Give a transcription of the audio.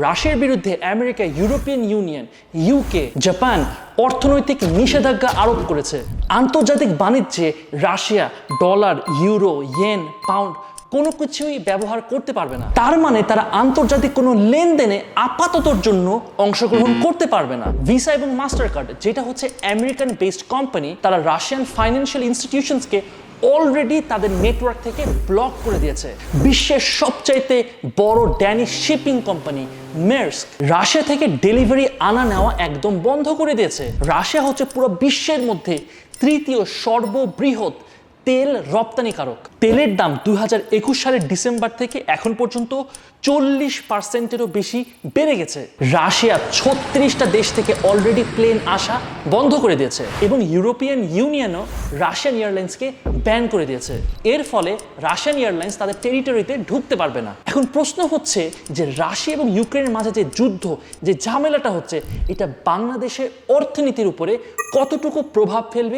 রাশিয়ার বিরুদ্ধে America, European union, UK, Japan অর্থনৈতিক নিষেধাজ্ঞা আরোপ করেছে। আন্তর্জাতিক বাণিজ্যে Russia dollar, euro, yen, pound কোনো কিছুই ব্যবহার করতে পারবে না। তার মানে তারা আন্তর্জাতিক কোনো লেনদেনে আপাততর জন্য অংশগ্রহণ করতে পারবে না। ভিসা এবং মাস্টার কার্ড, যেটা হচ্ছে আমেরিকান বেসড কোম্পানি, তারা রাশিয়ান ফাইন্যান্সিয়াল ইনস্টিটিউশনসকে অলরেডি তাদের নেটওয়ার্ক থেকে ব্লক করে দিয়েছে। বিশ্বের সবচাইতে বড় ড্যানিশ শিপিং কোম্পানি মেরস্ক রাশিয়া থেকে ডেলিভারি আনা নেওয়া একদম বন্ধ করে দিয়েছে। রাশিয়া হচ্ছে পুরো বিশ্বের মধ্যে তৃতীয় সর্ববৃহৎ তেল রপ্তানিকারক। তেলের দাম 2021 সালের ডিসেম্বর থেকে এখন পর্যন্ত 40%-এরও বেশি বেড়ে গেছে। রাশিয়া 36টা দেশ থেকে অলরেডি প্লেন আসা বন্ধ করে দিয়েছে এবং ইউরোপিয়ান ইউনিয়নও রাশিয়ান এয়ারলাইন্সকে ব্যান করে দিয়েছে। এর ফলে রাশিয়ান এয়ারলাইন্স তাদের টেরিটরিতে ঢুকতে পারবে না। এখন প্রশ্ন হচ্ছে যে রাশিয়া এবং ইউক্রেনের মাঝে যে যুদ্ধ, যে ঝামেলাটা হচ্ছে, এটা বাংলাদেশের অর্থনীতির উপরে কতটুকু প্রভাব ফেলবে